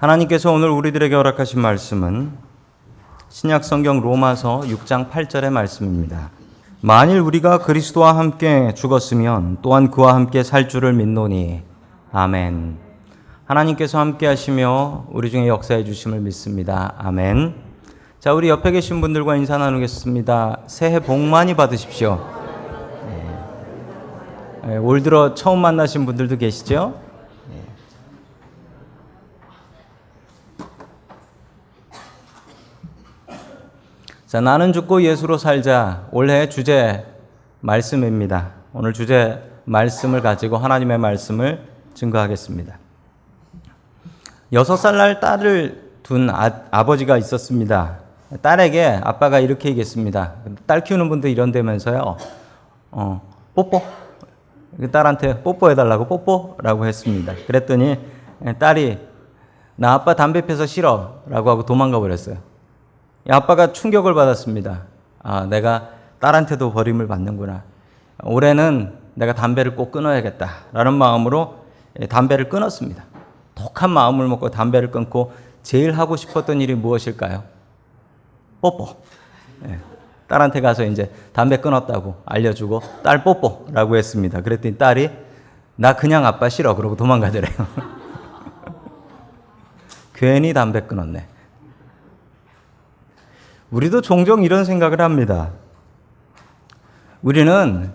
하나님께서 오늘 우리들에게 허락하신 말씀은 신약 성경 로마서 6장 8절의 말씀입니다. 만일 우리가 그리스도와 함께 죽었으면 또한 그와 함께 살 줄을 믿노니. 아멘. 하나님께서 함께 하시며 우리 중에 역사해 주심을 믿습니다. 아멘. 자, 우리 옆에 계신 분들과 인사 나누겠습니다. 새해 복 많이 받으십시오. 올 들어 처음 만나신 분들도 계시죠? 자, 나는 죽고 예수로 살자. 올해 주제 말씀입니다. 오늘 주제 말씀을 가지고 하나님의 말씀을 증거하겠습니다. 6살 날 딸을 둔 아버지가 있었습니다. 딸에게 아빠가 이렇게 얘기했습니다. 딸 키우는 분들 이런다면서요. 뽀뽀. 딸한테 뽀뽀해달라고 뽀뽀라고 했습니다. 그랬더니 딸이 나 아빠 담배 피워서 싫어 라고 하고 도망가 버렸어요. 아빠가 충격을 받았습니다. 아, 내가 딸한테도 버림을 받는구나. 올해는 내가 담배를 꼭 끊어야겠다 라는 마음으로 담배를 끊었습니다. 독한 마음을 먹고 담배를 끊고 제일 하고 싶었던 일이 무엇일까요? 뽀뽀. 딸한테 가서 이제 담배 끊었다고 알려주고 딸 뽀뽀라고 했습니다. 그랬더니 딸이 나 그냥 아빠 싫어 그러고 도망가더래요. 괜히 담배 끊었네. 우리도 종종 이런 생각을 합니다. 우리는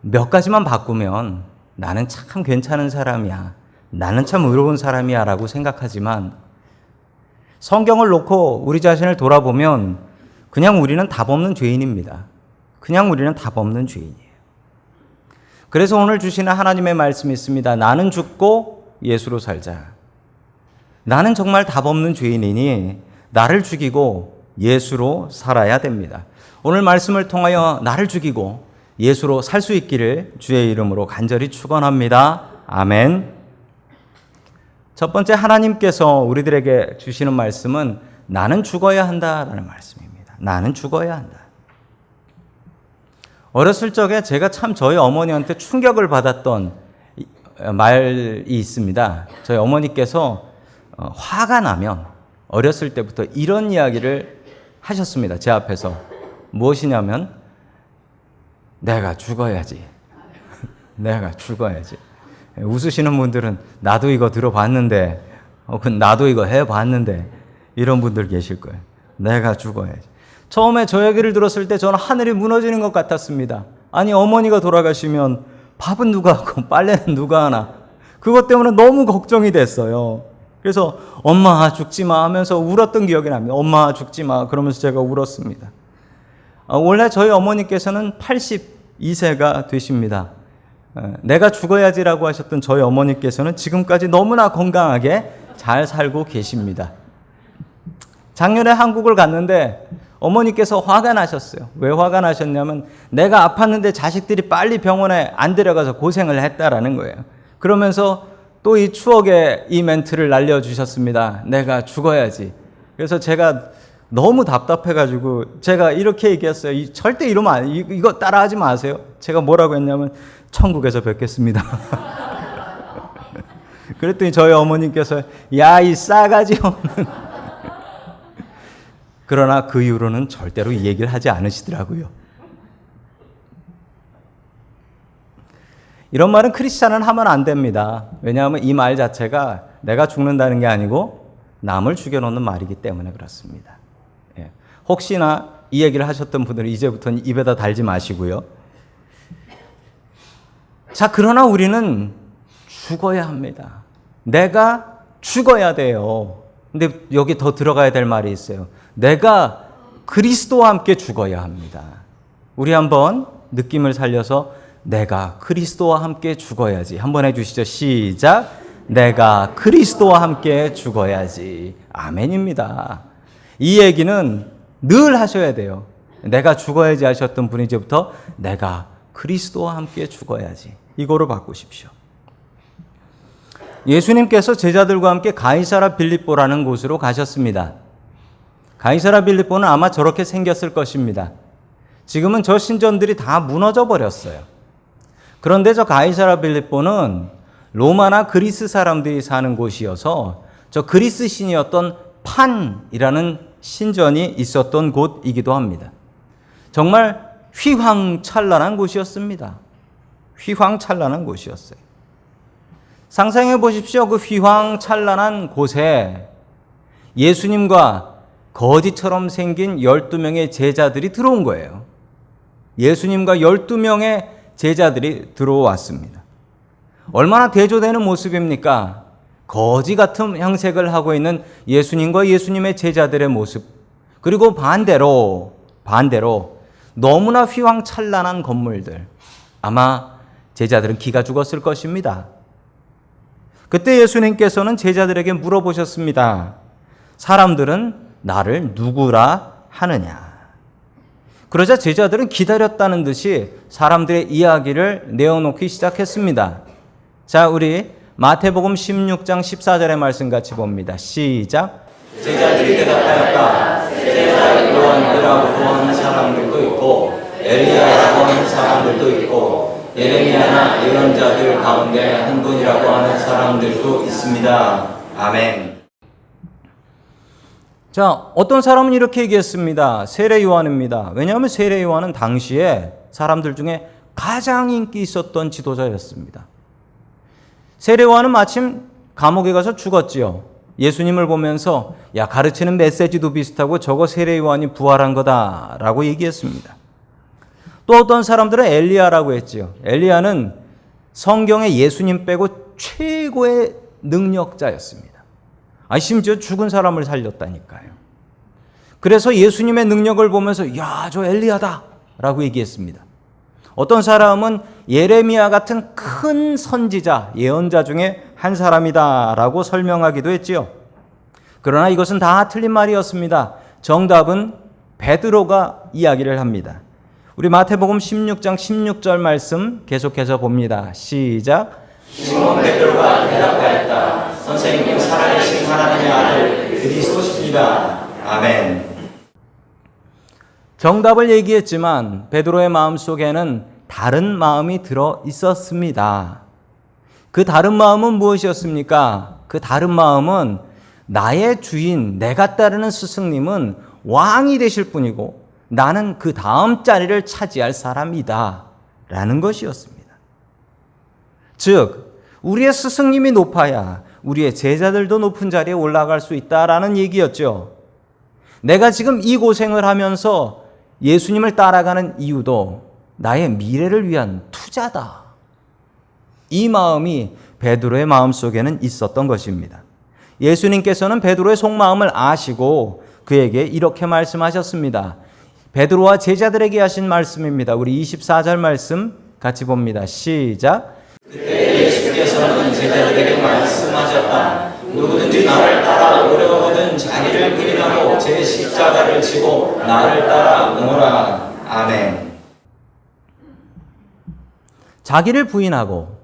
몇 가지만 바꾸면 나는 참 괜찮은 사람이야. 나는 참 의로운 사람이야 라고 생각하지만 성경을 놓고 우리 자신을 돌아보면 그냥 우리는 답 없는 죄인입니다. 그냥 우리는 답 없는 죄인이에요. 그래서 오늘 주시는 하나님의 말씀이 있습니다. 나는 죽고 예수로 살자. 나는 정말 답 없는 죄인이니 나를 죽이고 예수로 살아야 됩니다. 오늘 말씀을 통하여 나를 죽이고 예수로 살 수 있기를 주의 이름으로 간절히 축원합니다. 아멘. 첫 번째 하나님께서 우리들에게 주시는 말씀은 나는 죽어야 한다라는 말씀입니다. 나는 죽어야 한다. 어렸을 적에 제가 참 저희 어머니한테 충격을 받았던 말이 있습니다. 저희 어머니께서 화가 나면 어렸을 때부터 이런 이야기를 하셨습니다. 제 앞에서. 무엇이냐면 내가 죽어야지. 내가 죽어야지. 웃으시는 분들은 나도 이거 들어봤는데 나도 이거 해봤는데 이런 분들 계실 거예요. 내가 죽어야지. 처음에 저 얘기를 들었을 때 저는 하늘이 무너지는 것 같았습니다. 아니 어머니가 돌아가시면 밥은 누가 하고 빨래는 누가 하나. 그것 때문에 너무 걱정이 됐어요. 그래서 엄마 죽지 마 하면서 울었던 기억이 납니다. 엄마 죽지 마 그러면서 제가 울었습니다. 원래 저희 어머니께서는 82세가 되십니다. 내가 죽어야지라고 하셨던 저희 어머니께서는 지금까지 너무나 건강하게 잘 살고 계십니다. 작년에 한국을 갔는데 어머니께서 화가 나셨어요. 왜 화가 나셨냐면 내가 아팠는데 자식들이 빨리 병원에 안 데려가서 고생을 했다라는 거예요. 그러면서 또 이 추억의 이 멘트를 날려주셨습니다. 내가 죽어야지. 그래서 제가 너무 답답해가지고 제가 이렇게 얘기했어요. 절대 이러면 이거 따라하지 마세요. 제가 뭐라고 했냐면 천국에서 뵙겠습니다. 그랬더니 저희 어머님께서 야, 이 싸가지 없는. 그러나 그 이후로는 절대로 이 얘기를 하지 않으시더라고요. 이런 말은 크리스찬은 하면 안 됩니다. 왜냐하면 이 말 자체가 내가 죽는다는 게 아니고 남을 죽여놓는 말이기 때문에 그렇습니다. 혹시나 이 얘기를 하셨던 분들은 이제부터는 입에다 달지 마시고요. 자, 그러나 우리는 죽어야 합니다. 내가 죽어야 돼요. 근데 여기 더 들어가야 될 말이 있어요. 내가 그리스도와 함께 죽어야 합니다. 우리 한번 느낌을 살려서 내가 그리스도와 함께 죽어야지. 한번 해주시죠. 시작. 내가 그리스도와 함께 죽어야지. 아멘입니다. 이 얘기는 늘 하셔야 돼요. 내가 죽어야지 하셨던 분이 이제부터 내가 그리스도와 함께 죽어야지. 이거로 바꾸십시오. 예수님께서 제자들과 함께 가이사라 빌립보라는 곳으로 가셨습니다. 가이사라 빌립보는 아마 저렇게 생겼을 것입니다. 지금은 저 신전들이 다 무너져 버렸어요. 그런데 저 가이사라 빌립보는 로마나 그리스 사람들이 사는 곳이어서 저 그리스 신이었던 판이라는 신전이 있었던 곳이기도 합니다. 정말 휘황찬란한 곳이었습니다. 휘황찬란한 곳이었어요. 상상해 보십시오. 그 휘황찬란한 곳에 예수님과 거지처럼 생긴 12명의 제자들이 들어온 거예요. 예수님과 12명의 제자들이 들어왔습니다. 얼마나 대조되는 모습입니까? 거지 같은 형색을 하고 있는 예수님과 예수님의 제자들의 모습. 그리고 반대로 너무나 휘황찬란한 건물들. 아마 제자들은 기가 죽었을 것입니다. 그때 예수님께서는 제자들에게 물어보셨습니다. 사람들은 나를 누구라 하느냐? 그러자 제자들은 기다렸다는 듯이 사람들의 이야기를 내어놓기 시작했습니다. 자, 우리 마태복음 16장 14절의 말씀 같이 봅니다. 시작. 제자들이 대답하였다. 제자 요한이라고 하는 사람들도 있고 엘리야라고 하는 사람들도 있고 예레미야나 예언자들 가운데 한 분이라고 하는 사람들도 있습니다. 아멘. 자, 어떤 사람은 이렇게 얘기했습니다. 세례 요한입니다. 왜냐하면 세례 요한은 당시에 사람들 중에 가장 인기 있었던 지도자였습니다. 세례 요한은 마침 감옥에 가서 죽었지요. 예수님을 보면서 야, 가르치는 메시지도 비슷하고 저거 세례 요한이 부활한 거다라고 얘기했습니다. 또 어떤 사람들은 엘리야라고 했지요. 엘리야는 성경에 예수님 빼고 최고의 능력자였습니다. 심지어 죽은 사람을 살렸다니까요. 그래서 예수님의 능력을 보면서 야, 저 엘리야다 라고 얘기했습니다. 어떤 사람은 예레미야 같은 큰 선지자, 예언자 중에 한 사람이다 라고 설명하기도 했지요. 그러나 이것은 다 틀린 말이었습니다. 정답은 베드로가 이야기를 합니다. 우리 마태복음 16장 16절 말씀 계속해서 봅니다. 시작. 시몬 베드로가 대답하였다. 선생님, 살아계신 하나님의 아들 그리스도십니다. 아멘. 정답을 얘기했지만 베드로의 마음속에는 다른 마음이 들어 있었습니다. 그 다른 마음은 무엇이었습니까? 그 다른 마음은 나의 주인, 내가 따르는 스승님은 왕이 되실 분이고 나는 그 다음 자리를 차지할 사람이다 라는 것이었습니다. 즉, 우리의 스승님이 높아야 우리의 제자들도 높은 자리에 올라갈 수 있다라는 얘기였죠. 내가 지금 이 고생을 하면서 예수님을 따라가는 이유도 나의 미래를 위한 투자다. 이 마음이 베드로의 마음속에는 있었던 것입니다. 예수님께서는 베드로의 속마음을 아시고 그에게 이렇게 말씀하셨습니다. 베드로와 제자들에게 하신 말씀입니다. 우리 24절 말씀 같이 봅니다. 시작. 그때 예수께서는 제자들에게 말씀하셨다. 누구든지 나를 따라오려거든 자기를 부인하고 제 십자가를 지고 나를 따라오노라. 아멘. 자기를 부인하고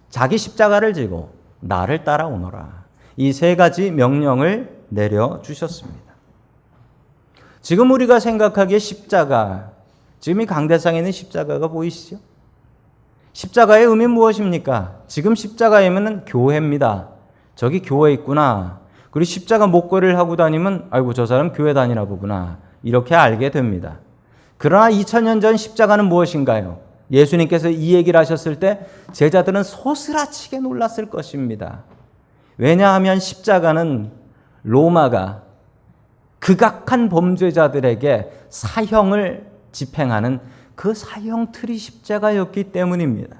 자기 십자가를 지고 나를 따라오노라. 이 세 가지 명령을 내려주셨습니다. 지금 우리가 생각하기에 십자가, 지금 이 강대상에 있는 십자가가 보이시죠? 십자가의 의미는 무엇입니까? 지금 십자가이면 교회입니다. 저기 교회 있구나. 그리고 십자가 목걸이를 하고 다니면 아이고 저 사람 교회 다니나 보구나. 이렇게 알게 됩니다. 그러나 2000년 전 십자가는 무엇인가요? 예수님께서 이 얘기를 하셨을 때 제자들은 소스라치게 놀랐을 것입니다. 왜냐하면 십자가는 로마가 극악한 범죄자들에게 사형을 집행하는 그 사형 틀이 십자가였기 때문입니다.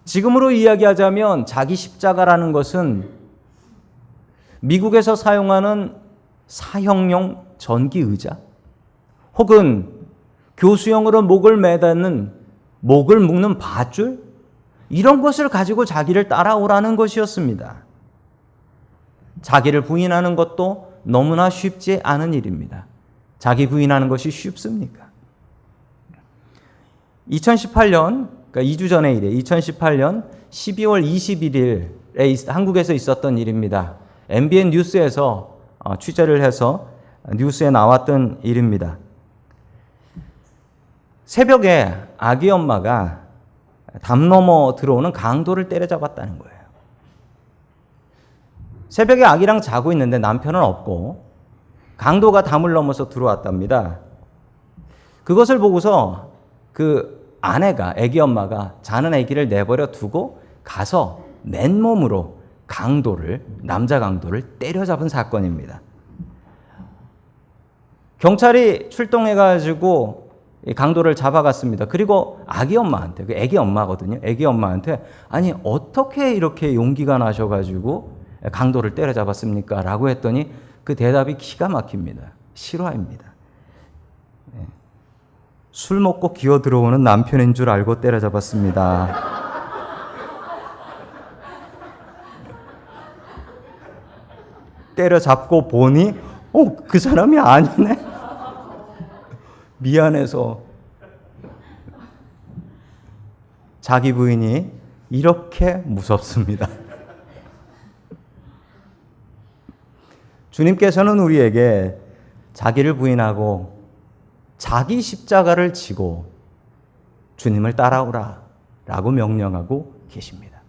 지금으로 이야기하자면 자기 십자가라는 것은 미국에서 사용하는 사형용 전기 의자 혹은 교수형으로 목을 매다는 목을 묶는 밧줄 이런 것을 가지고 자기를 따라오라는 것이었습니다. 자기를 부인하는 것도 너무나 쉽지 않은 일입니다. 자기 부인하는 것이 쉽습니까? 2018년, 그러니까 2주 전의 일이에요. 2018년 12월 21일에 한국에서 있었던 일입니다. MBN 뉴스에서 취재를 해서 뉴스에 나왔던 일입니다. 새벽에 아기 엄마가 담 넘어 들어오는 강도를 때려잡았다는 거예요. 새벽에 아기랑 자고 있는데 남편은 없고 강도가 담을 넘어서 들어왔답니다. 그것을 보고서 그 아내가, 아기 엄마가 자는 아기를 내버려 두고 가서 맨몸으로 남자 강도를 때려잡은 사건입니다. 경찰이 출동해가지고 강도를 잡아갔습니다. 그리고 아기 엄마한테, 그 아기 엄마거든요. 아기 엄마한테 아니 어떻게 이렇게 용기가 나셔가지고 강도를 때려잡았습니까? 라고 했더니 그 대답이 기가 막힙니다. 실화입니다. 술 먹고 기어 들어오는 남편인 줄 알고 때려잡았습니다. 때려잡고 보니 그 사람이 아니네. 미안해서. 자기 부인이 이렇게 무섭습니다. 주님께서는 우리에게 자기를 부인하고 자기 십자가를 지고 주님을 따라오라 라고 명령하고 계십니다.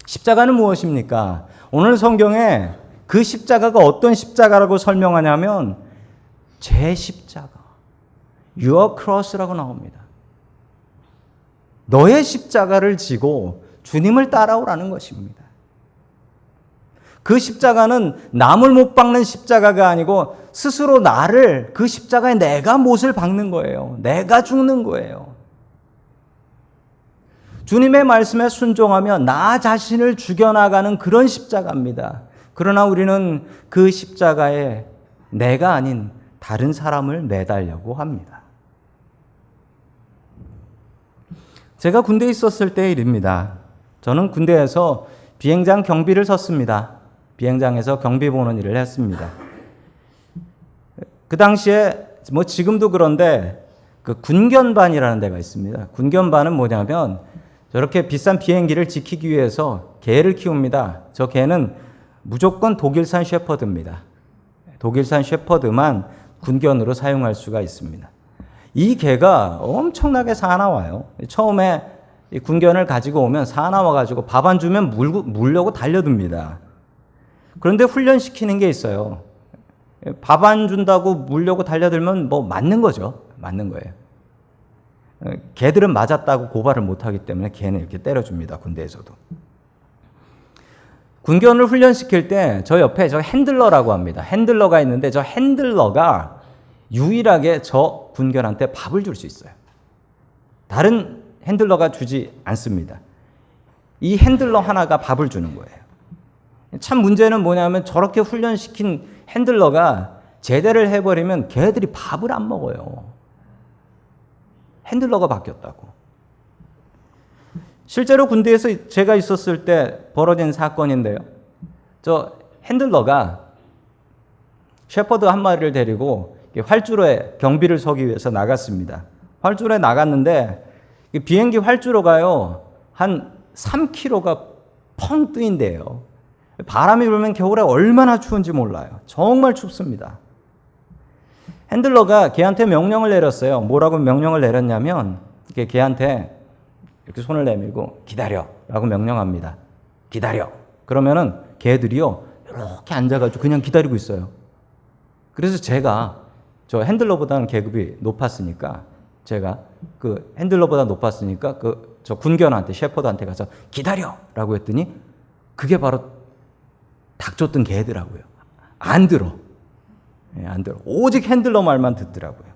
십자가는 무엇입니까? 오늘 성경에 그 십자가가 어떤 십자가라고 설명하냐면 제 십자가, your cross라고 나옵니다. 너의 십자가를 지고 주님을 따라오라는 것입니다. 그 십자가는 남을 못 박는 십자가가 아니고 스스로 나를 그 십자가에 내가 못을 박는 거예요. 내가 죽는 거예요. 주님의 말씀에 순종하며 나 자신을 죽여나가는 그런 십자가입니다. 그러나 우리는 그 십자가에 내가 아닌 다른 사람을 매달려고 합니다. 제가 군대에 있었을 때의 일입니다. 저는 군대에서 비행장 경비를 섰습니다. 비행장에서 경비 보는 일을 했습니다. 그 당시에 지금도 그런데 그 군견반이라는 데가 있습니다. 군견반은 뭐냐면 저렇게 비싼 비행기를 지키기 위해서 개를 키웁니다. 저 개는 무조건 독일산 셰퍼드입니다. 독일산 셰퍼드만 군견으로 사용할 수가 있습니다. 이 개가 엄청나게 사나워요. 처음에 이 군견을 가지고 오면 사나워가지고 밥 안 주면 물려고 달려듭니다. 그런데 훈련시키는 게 있어요. 밥 안 준다고 물려고 달려들면 맞는 거죠. 맞는 거예요. 개들은 맞았다고 고발을 못하기 때문에 개는 이렇게 때려줍니다. 군대에서도. 군견을 훈련시킬 때 저 옆에 저 핸들러라고 합니다. 핸들러가 있는데 저 핸들러가 유일하게 저 군견한테 밥을 줄 수 있어요. 다른 핸들러가 주지 않습니다. 이 핸들러 하나가 밥을 주는 거예요. 참 문제는 뭐냐면 저렇게 훈련시킨 핸들러가 제대를 해버리면 개들이 밥을 안 먹어요. 핸들러가 바뀌었다고. 실제로 군대에서 제가 있었을 때 벌어진 사건인데요. 저 핸들러가 셰퍼드 한 마리를 데리고 활주로에 경비를 서기 위해서 나갔습니다. 활주로에 나갔는데 비행기 활주로가요 한 3km가 펑 뜨인대요. 바람이 불면 겨울에 얼마나 추운지 몰라요. 정말 춥습니다. 핸들러가 걔한테 명령을 내렸어요. 뭐라고 명령을 내렸냐면 걔한테 이렇게 손을 내밀고 기다려라고 명령합니다. 기다려. 그러면은 걔들이요 이렇게 앉아가지고 그냥 기다리고 있어요. 그래서 제가 저 핸들러보다는 계급이 높았으니까 제가 그 핸들러보다 높았으니까 저 군견한테 셰퍼드한테 가서 기다려라고 했더니 그게 바로 닥쳤던 개더라고요. 안 들어. 안 들어. 오직 핸들러 말만 듣더라고요.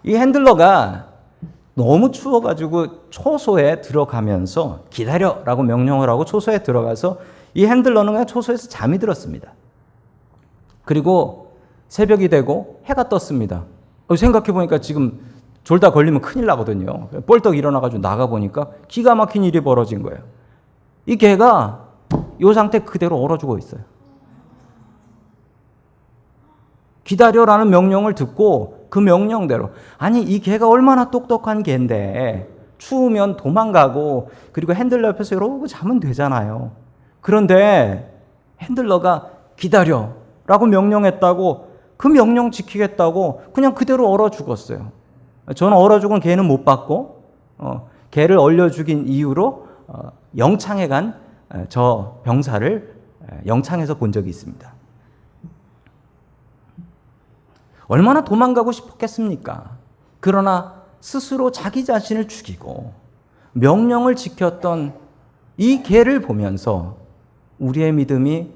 이 핸들러가 너무 추워가지고 초소에 들어가면서 기다려라고 명령을 하고 초소에 들어가서 이 핸들러는 그냥 초소에서 잠이 들었습니다. 그리고 새벽이 되고 해가 떴습니다. 생각해보니까 지금 졸다 걸리면 큰일 나거든요. 뻘떡 일어나가지고 나가보니까 기가 막힌 일이 벌어진 거예요. 이 개가 이 상태 그대로 얼어 죽어 있어요. 기다려라는 명령을 듣고 그 명령대로. 아니 이 개가 얼마나 똑똑한 개인데 추우면 도망가고 그리고 핸들러 옆에서 이러고 자면 되잖아요. 그런데 핸들러가 기다려라고 명령했다고 그 명령 지키겠다고 그냥 그대로 얼어 죽었어요. 저는 얼어 죽은 개는 못 봤고 개를 얼려 죽인 이유로 영창에 간 저 병사를 영창에서 본 적이 있습니다. 얼마나 도망가고 싶었겠습니까? 그러나 스스로 자기 자신을 죽이고 명령을 지켰던 이 개를 보면서 우리의 믿음이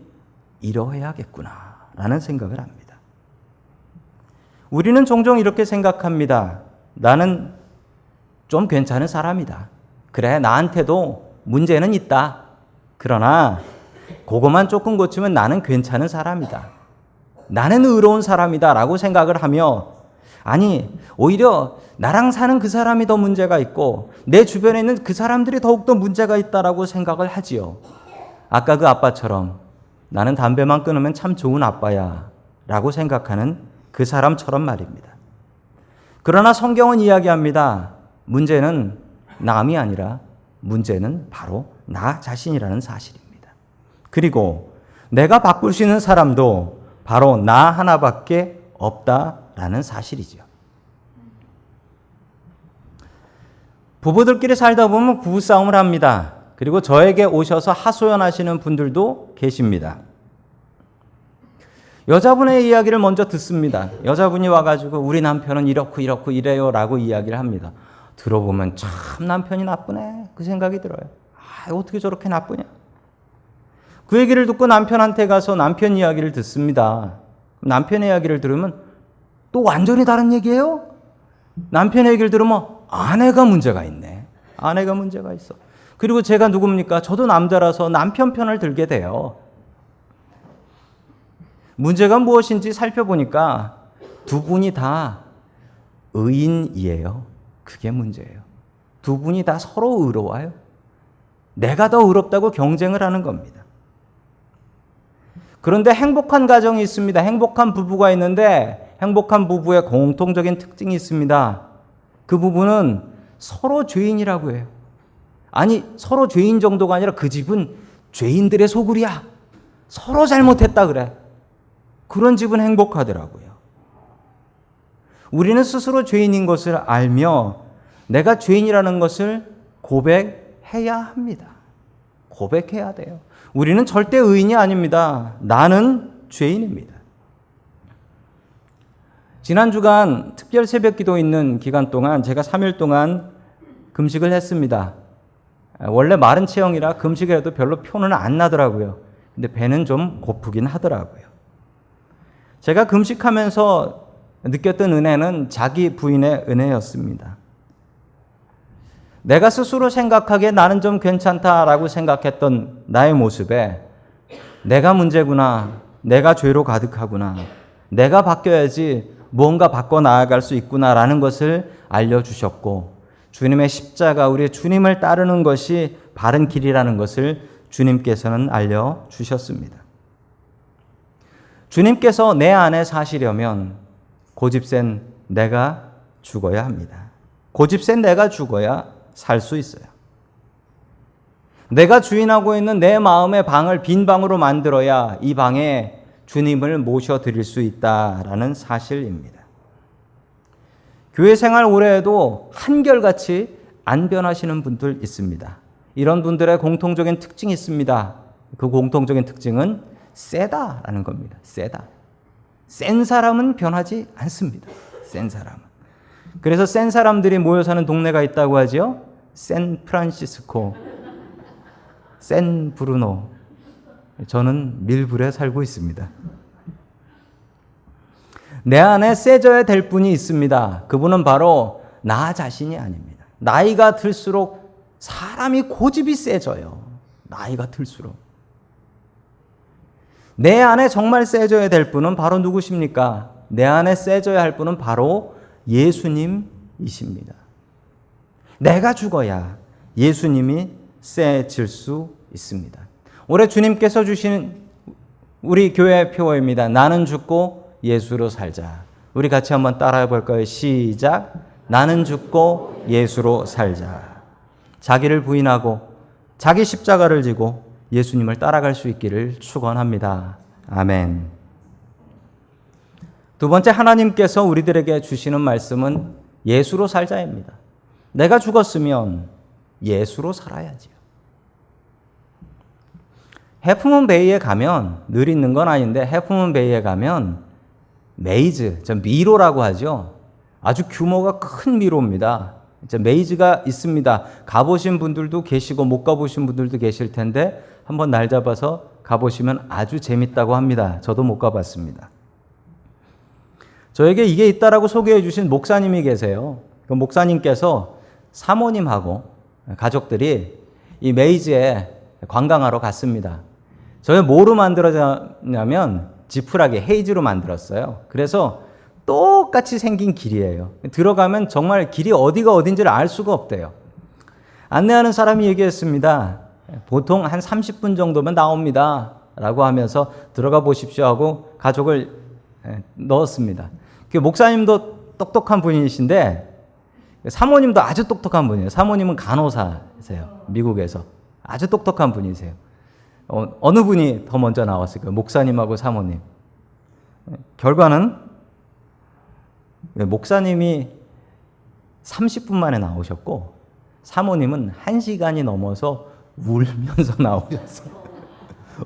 이러해야겠구나라는 생각을 합니다. 우리는 종종 이렇게 생각합니다. 나는 좀 괜찮은 사람이다. 그래, 나한테도 문제는 있다. 그러나 그것만 조금 고치면 나는 괜찮은 사람이다. 나는 의로운 사람이다 라고 생각을 하며, 아니 오히려 나랑 사는 그 사람이 더 문제가 있고 내 주변에 있는 그 사람들이 더욱더 문제가 있다라고 생각을 하지요. 아까 그 아빠처럼 나는 담배만 끊으면 참 좋은 아빠야 라고 생각하는 그 사람처럼 말입니다. 그러나 성경은 이야기합니다. 문제는 남이 아니라 문제는 바로 나 자신이라는 사실입니다. 그리고 내가 바꿀 수 있는 사람도 바로 나 하나밖에 없다라는 사실이죠. 부부들끼리 살다 보면 부부싸움을 합니다. 그리고 저에게 오셔서 하소연하시는 분들도 계십니다. 여자분의 이야기를 먼저 듣습니다. 여자분이 와가지고 우리 남편은 이렇고 이렇고 이래요 라고 이야기를 합니다. 들어보면 참 남편이 나쁘네 그 생각이 들어요. 어떻게 저렇게 나쁘냐. 그 얘기를 듣고 남편한테 가서 남편 이야기를 듣습니다. 남편의 이야기를 들으면 또 완전히 다른 얘기예요. 남편의 얘기를 들으면 아내가 문제가 있네. 아내가 문제가 있어. 그리고 제가 누굽니까? 저도 남자라서 남편 편을 들게 돼요. 문제가 무엇인지 살펴보니까 두 분이 다 의인이에요. 그게 문제예요. 두 분이 다 서로 의로워요. 내가 더 의롭다고 경쟁을 하는 겁니다. 그런데 행복한 가정이 있습니다. 행복한 부부가 있는데 행복한 부부의 공통적인 특징이 있습니다. 그 부부는 서로 죄인이라고 해요. 아니 서로 죄인 정도가 아니라 그 집은 죄인들의 소굴이야. 서로 잘못했다 그래. 그런 집은 행복하더라고요. 우리는 스스로 죄인인 것을 알며 내가 죄인이라는 것을 고백해야 합니다. 고백해야 돼요. 우리는 절대 의인이 아닙니다. 나는 죄인입니다. 지난 주간 특별 새벽 기도 있는 기간 동안 제가 3일 동안 금식을 했습니다. 원래 마른 체형이라 금식을 해도 별로 표는 안 나더라고요. 근데 배는 좀 고프긴 하더라고요. 제가 금식하면서 느꼈던 은혜는 자기 부인의 은혜였습니다. 내가 스스로 생각하기에 나는 좀 괜찮다라고 생각했던 나의 모습에 내가 문제구나, 내가 죄로 가득하구나, 내가 바뀌어야지 무언가 바꿔 나아갈 수 있구나라는 것을 알려주셨고, 주님의 십자가, 우리 주님을 따르는 것이 바른 길이라는 것을 주님께서는 알려주셨습니다. 주님께서 내 안에 사시려면 고집센 내가 죽어야 합니다. 고집센 내가 죽어야 살 수 있어요. 내가 주인하고 있는 내 마음의 방을 빈 방으로 만들어야 이 방에 주님을 모셔드릴 수 있다라는 사실입니다. 교회 생활 오래 해도 한결같이 안 변하시는 분들 있습니다. 이런 분들의 공통적인 특징이 있습니다. 그 공통적인 특징은 세다라는 겁니다. 세다. 센 사람은 변하지 않습니다. 센 사람은. 그래서 센 사람들이 모여 사는 동네가 있다고 하죠. 샌프란시스코, 샌브루노. 저는 밀불에 살고 있습니다. 내 안에 세져야 될 분이 있습니다. 그분은 바로 나 자신이 아닙니다. 나이가 들수록 사람이 고집이 세져요. 나이가 들수록. 내 안에 정말 세져야 될 분은 바로 누구십니까? 내 안에 세져야 할 분은 바로 예수님이십니다. 내가 죽어야 예수님이 세질 수 있습니다. 올해 주님께서 주신 우리 교회의 표어입니다. 나는 죽고 예수로 살자. 우리 같이 한번 따라해 볼까요? 시작. 나는 죽고 예수로 살자. 자기를 부인하고 자기 십자가를 지고 예수님을 따라갈 수 있기를 축원합니다. 아멘. 두 번째, 하나님께서 우리들에게 주시는 말씀은 예수로 살자입니다. 내가 죽었으면 예수로 살아야지요. 해프문베이에 가면, 늘 있는 건 아닌데 해프문베이에 가면 메이즈, 미로라고 하죠. 아주 규모가 큰 미로입니다. 메이즈가 있습니다. 가보신 분들도 계시고 못 가보신 분들도 계실 텐데 한번 날 잡아서 가보시면 아주 재밌다고 합니다. 저도 못 가봤습니다. 저에게 이게 있다라고 소개해 주신 목사님이 계세요. 그 목사님께서 사모님하고 가족들이 이 메이즈에 관광하러 갔습니다. 저희 뭐로 만들어졌냐면 지푸라기 헤이즈로 만들었어요. 그래서 똑같이 생긴 길이에요. 들어가면 정말 길이 어디가 어딘지를 알 수가 없대요. 안내하는 사람이 얘기했습니다. 보통 한 30분 정도면 나옵니다. 라고 하면서 들어가 보십시오 하고 가족을 넣었습니다. 그 목사님도 똑똑한 분이신데 사모님도 아주 똑똑한 분이에요. 사모님은 간호사세요. 미국에서. 아주 똑똑한 분이세요. 어느 분이 더 먼저 나왔을까요? 목사님하고 사모님. 결과는 목사님이 30분 만에 나오셨고 사모님은 1시간이 넘어서 울면서 나오셨어요.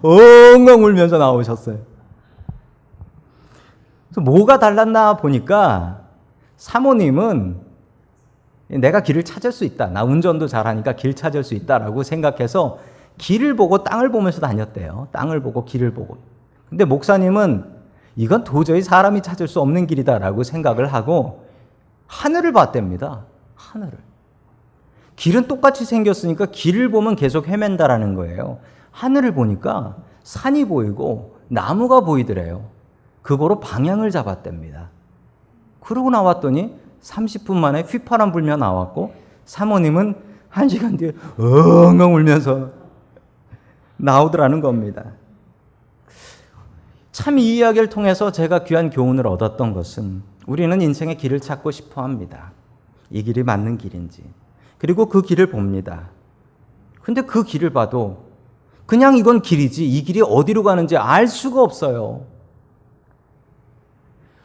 엉엉 울면서 나오셨어요. 그래서 뭐가 달랐나 보니까 사모님은 내가 길을 찾을 수 있다. 나 운전도 잘하니까 길 찾을 수 있다라고 생각해서 길을 보고 땅을 보면서 다녔대요. 땅을 보고 길을 보고. 근데 목사님은 이건 도저히 사람이 찾을 수 없는 길이다라고 생각을 하고 하늘을 봤답니다. 하늘을. 길은 똑같이 생겼으니까 길을 보면 계속 헤맨다라는 거예요. 하늘을 보니까 산이 보이고 나무가 보이더래요. 그거로 방향을 잡았답니다. 그러고 나왔더니 30분 만에 휘파람 불며 나왔고 사모님은 1시간 뒤에 엉엉 울면서 나오더라는 겁니다. 참 이 이야기를 통해서 제가 귀한 교훈을 얻었던 것은 우리는 인생의 길을 찾고 싶어 합니다. 이 길이 맞는 길인지. 그리고 그 길을 봅니다. 근데 그 길을 봐도 그냥 이건 길이지 이 길이 어디로 가는지 알 수가 없어요.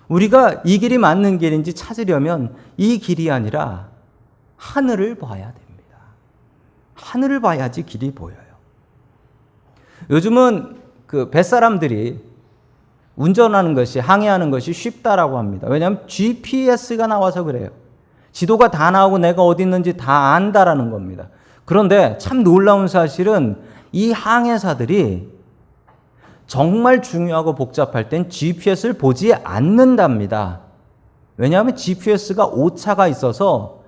우리가 이 길이 맞는 길인지 찾으려면 이 길이 아니라 하늘을 봐야 됩니다. 하늘을 봐야지 길이 보여요. 요즘은 그 뱃사람들이 운전하는 것이, 항해하는 것이 쉽다라고 합니다. 왜냐하면 GPS가 나와서 그래요. 지도가 다 나오고 내가 어디 있는지 다 안다라는 겁니다. 그런데 참 놀라운 사실은 이 항해사들이 정말 중요하고 복잡할 땐 GPS를 보지 않는답니다. 왜냐하면 GPS가 오차가 있어서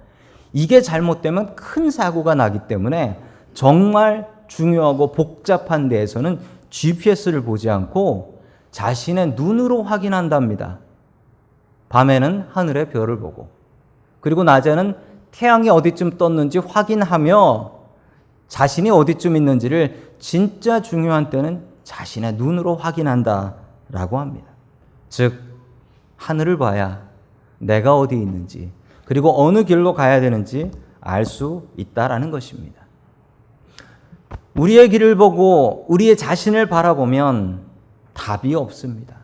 이게 잘못되면 큰 사고가 나기 때문에 정말 중요하고 복잡한 데에서는 GPS를 보지 않고 자신의 눈으로 확인한답니다. 밤에는 하늘의 별을 보고 그리고 낮에는 태양이 어디쯤 떴는지 확인하며 자신이 어디쯤 있는지를 진짜 중요한 때는 자신의 눈으로 확인한다라고 합니다. 즉 하늘을 봐야 내가 어디 있는지 그리고 어느 길로 가야 되는지 알 수 있다라는 것입니다. 우리의 길을 보고 우리의 자신을 바라보면 답이 없습니다.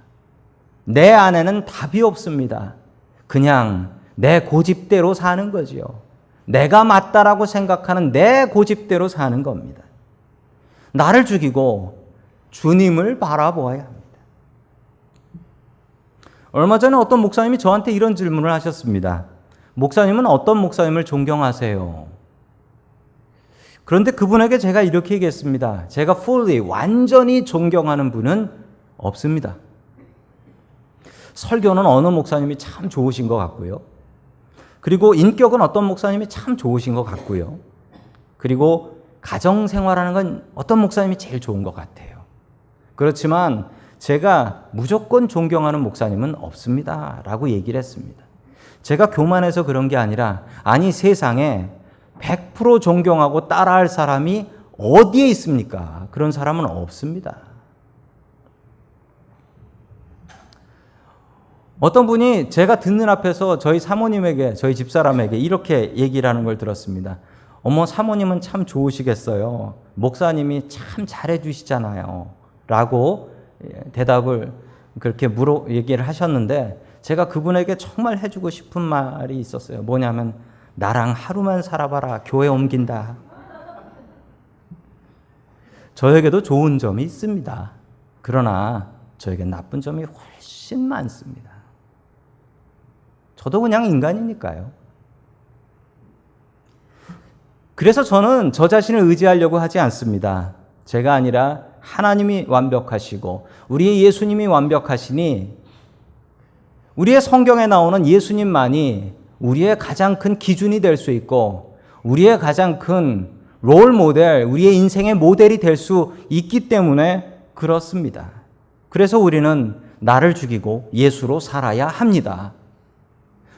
내 안에는 답이 없습니다. 그냥 내 고집대로 사는 거지요. 내가 맞다라고 생각하는 내 고집대로 사는 겁니다. 나를 죽이고 주님을 바라보아야 합니다. 얼마 전에 어떤 목사님이 저한테 이런 질문을 하셨습니다. 목사님은 어떤 목사님을 존경하세요? 그런데 그분에게 제가 이렇게 얘기했습니다. 제가 fully, 완전히 존경하는 분은 없습니다. 설교는 어느 목사님이 참 좋으신 것 같고요. 그리고 인격은 어떤 목사님이 참 좋으신 것 같고요. 그리고 가정생활하는 건 어떤 목사님이 제일 좋은 것 같아요. 그렇지만 제가 무조건 존경하는 목사님은 없습니다. 라고 얘기를 했습니다. 제가 교만해서 그런 게 아니라 아니 세상에 100% 존경하고 따라할 사람이 어디에 있습니까? 그런 사람은 없습니다. 어떤 분이 제가 듣는 앞에서 저희 사모님에게, 저희 집사람에게 이렇게 얘기를 하는 걸 들었습니다. 어머, 사모님은 참 좋으시겠어요. 목사님이 참 잘해주시잖아요. 라고 대답을 그렇게 얘기를 하셨는데 제가 그분에게 정말 해주고 싶은 말이 있었어요. 뭐냐면 나랑 하루만 살아봐라. 교회 옮긴다. 저에게도 좋은 점이 있습니다. 그러나 저에게 나쁜 점이 훨씬 많습니다. 저도 그냥 인간이니까요. 그래서 저는 저 자신을 의지하려고 하지 않습니다. 제가 아니라 하나님이 완벽하시고 우리의 예수님이 완벽하시니 우리의 성경에 나오는 예수님만이 우리의 가장 큰 기준이 될 수 있고 우리의 가장 큰 롤 모델, 우리의 인생의 모델이 될 수 있기 때문에 그렇습니다. 그래서 우리는 나를 죽이고 예수로 살아야 합니다.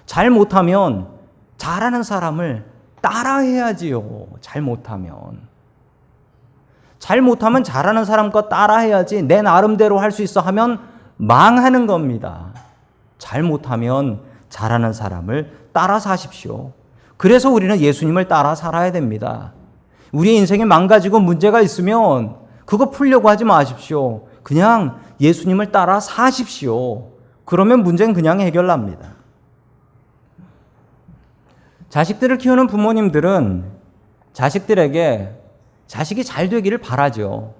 잘못하면 잘하는 사람을 따라해야지요. 잘못하면 잘하는 사람과 따라해야지 내 나름대로 할 수 있어 하면 망하는 겁니다. 잘못하면 잘하는 사람을 따라 사십시오. 그래서 우리는 예수님을 따라 살아야 됩니다. 우리의 인생에 망가지고 문제가 있으면 그거 풀려고 하지 마십시오. 그냥 예수님을 따라 사십시오. 그러면 문제는 그냥 해결납니다. 자식들을 키우는 부모님들은 자식들에게 자식이 잘 되기를 바라죠.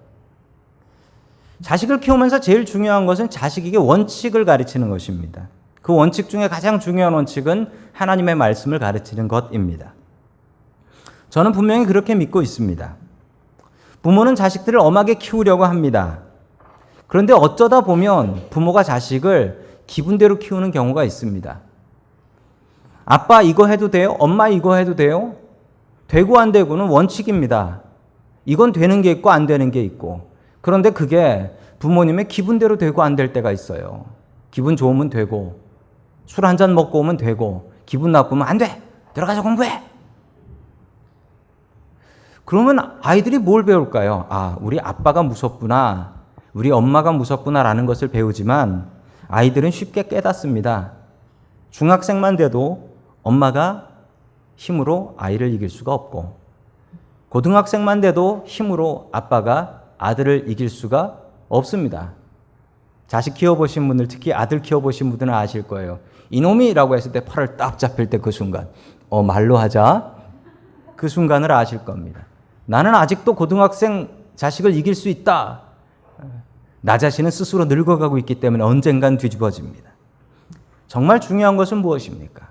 자식을 키우면서 제일 중요한 것은 자식에게 원칙을 가르치는 것입니다. 그 원칙 중에 가장 중요한 원칙은 하나님의 말씀을 가르치는 것입니다. 저는 분명히 그렇게 믿고 있습니다. 부모는 자식들을 엄하게 키우려고 합니다. 그런데 어쩌다 보면 부모가 자식을 기분대로 키우는 경우가 있습니다. 아빠 이거 해도 돼요? 엄마 이거 해도 돼요? 되고 안 되고는 원칙입니다. 이건 되는 게 있고 안 되는 게 있고. 그런데 그게 부모님의 기분대로 되고 안 될 때가 있어요. 기분 좋으면 되고 술 한 잔 먹고 오면 되고 기분 나쁘면 안 돼. 들어가서 공부해. 그러면 아이들이 뭘 배울까요? 아, 우리 아빠가 무섭구나. 우리 엄마가 무섭구나라는 것을 배우지만 아이들은 쉽게 깨닫습니다. 중학생만 돼도 엄마가 힘으로 아이를 이길 수가 없고 고등학생만 돼도 힘으로 아빠가 아들을 이길 수가 없습니다. 자식 키워보신 분들, 특히 아들 키워보신 분들은 아실 거예요. 이놈이라고 했을 때 팔을 딱 잡힐 때 그 순간 말로 하자. 그 순간을 아실 겁니다. 나는 아직도 고등학생 자식을 이길 수 있다. 나 자신은 스스로 늙어가고 있기 때문에 언젠간 뒤집어집니다. 정말 중요한 것은 무엇입니까?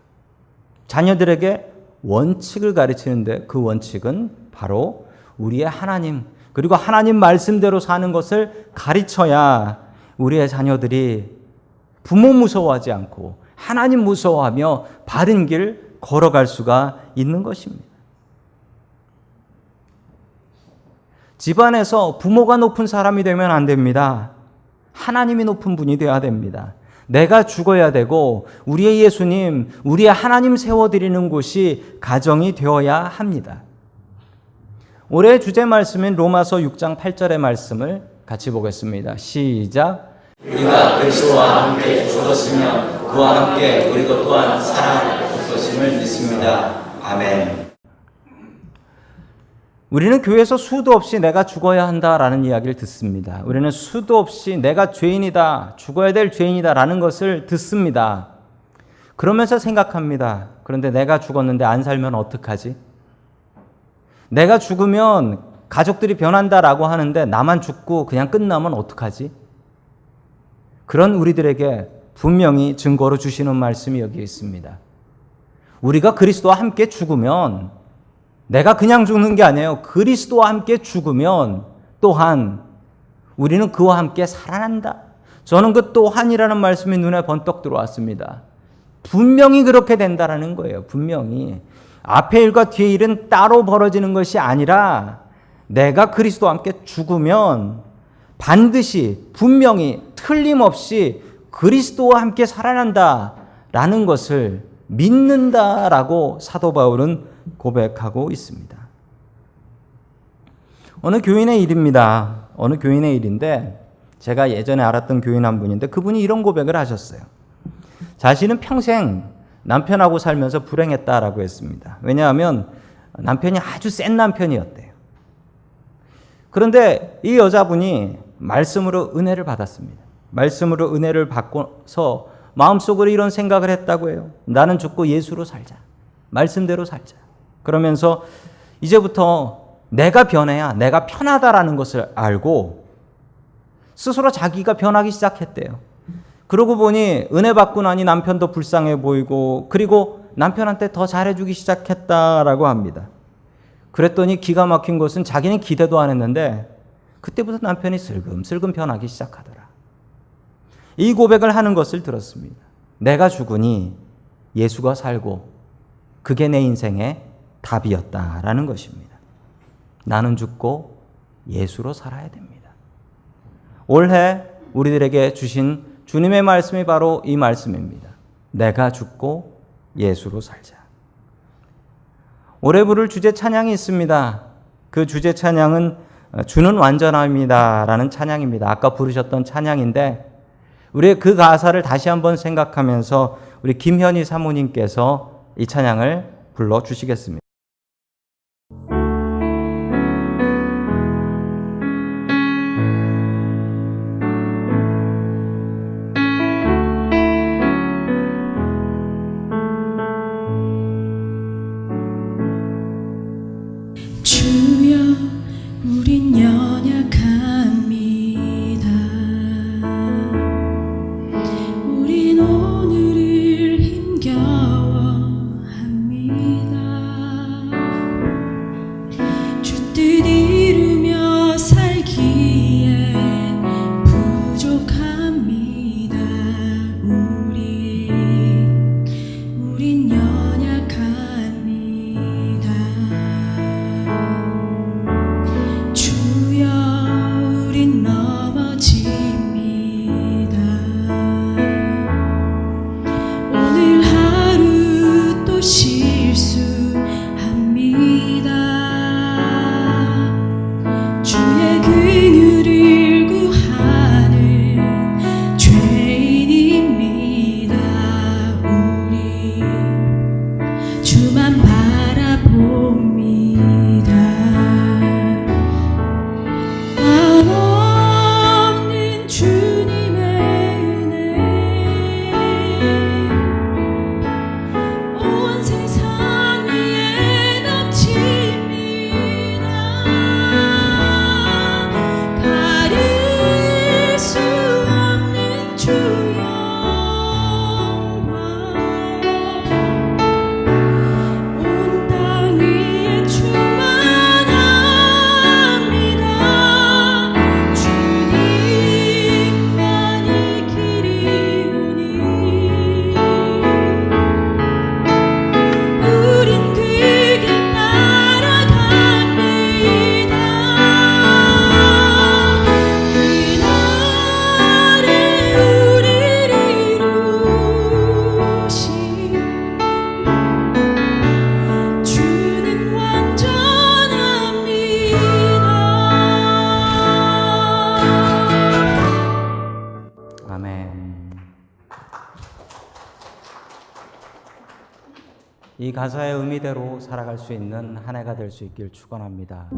자녀들에게 원칙을 가르치는데 그 원칙은 바로 우리의 하나님, 그리고 하나님 말씀대로 사는 것을 가르쳐야 우리의 자녀들이 부모 무서워하지 않고 하나님 무서워하며 바른 길 걸어갈 수가 있는 것입니다. 집안에서 부모가 높은 사람이 되면 안 됩니다. 하나님이 높은 분이 되어야 됩니다. 내가 죽어야 되고 우리의 예수님, 우리의 하나님 세워드리는 곳이 가정이 되어야 합니다. 올해의 주제 말씀인 로마서 6장 8절의 말씀을 같이 보겠습니다. 시작. 우리가 그리스도와 함께 죽었으면 그와 함께 우리도 또한 살아날 것임을 믿습니다. 아멘. 우리는 교회에서 수도 없이 내가 죽어야 한다라는 이야기를 듣습니다. 우리는 수도 없이 내가 죄인이다, 죽어야 될 죄인이다라는 것을 듣습니다. 그러면서 생각합니다. 그런데 내가 죽었는데 안 살면 어떡하지? 내가 죽으면 가족들이 변한다라고 하는데 나만 죽고 그냥 끝나면 어떡하지? 그런 우리들에게 분명히 증거로 주시는 말씀이 여기 있습니다. 우리가 그리스도와 함께 죽으면 내가 그냥 죽는 게 아니에요. 그리스도와 함께 죽으면 또한 우리는 그와 함께 살아난다. 저는 그 또한이라는 말씀이 눈에 번떡 들어왔습니다. 분명히 그렇게 된다라는 거예요. 분명히. 앞에 일과 뒤에 일은 따로 벌어지는 것이 아니라 내가 그리스도와 함께 죽으면 반드시 분명히 틀림없이 그리스도와 함께 살아난다라는 것을 믿는다라고 사도 바울은 고백하고 있습니다. 어느 교인의 일입니다. 어느 교인의 일인데 제가 예전에 알았던 교인 한 분인데 그분이 이런 고백을 하셨어요. 자신은 평생 남편하고 살면서 불행했다라고 했습니다. 왜냐하면 남편이 아주 센 남편이었대요. 그런데 이 여자분이 말씀으로 은혜를 받았습니다. 말씀으로 은혜를 받고서 마음속으로 이런 생각을 했다고 해요. 나는 죽고 예수로 살자. 말씀대로 살자. 그러면서 이제부터 내가 변해야 내가 편하다라는 것을 알고 스스로 자기가 변하기 시작했대요. 그러고 보니 은혜 받고 나니 남편도 불쌍해 보이고 그리고 남편한테 더 잘해주기 시작했다라고 합니다. 그랬더니 기가 막힌 것은 자기는 기대도 안 했는데 그때부터 남편이 슬금슬금 변하기 시작하더라. 이 고백을 하는 것을 들었습니다. 내가 죽으니 예수가 살고 그게 내 인생의 답이었다라는 것입니다. 나는 죽고 예수로 살아야 됩니다. 올해 우리들에게 주신 주님의 말씀이 바로 이 말씀입니다. 내가 죽고 예수로 살자. 올해 부를 주제 찬양이 있습니다. 그 주제 찬양은 주는 완전함이다라는 찬양입니다. 아까 부르셨던 찬양인데 우리의 그 가사를 다시 한번 생각하면서 우리 김현희 사모님께서 이 찬양을 불러주시겠습니다. 주여 우린 연약합니다. 우린 오늘을 힘겨워합니다. 주 뜻 이루며 살기에 부족합니다. 우린 연약합니다. 주여 우린 넘어집니다. 오늘 하루 또 실수합니다. 주의 그늘을 구하는 죄인입니다. 우리 주만 바라봅니다. 한없는 주님의 은혜 온 세상 위에 넘칩니다. 가릴 수 없는 주 영광 온 땅 위에 충만합니다. 주님만이 길이오니 우린 그 길 따라갑니다. 그날에 우리를 이루신 주는 완전합니다. 아멘. 이 가사의 의미대로 살아갈 수 있는 한 해가 될 수 있길 축원합니다.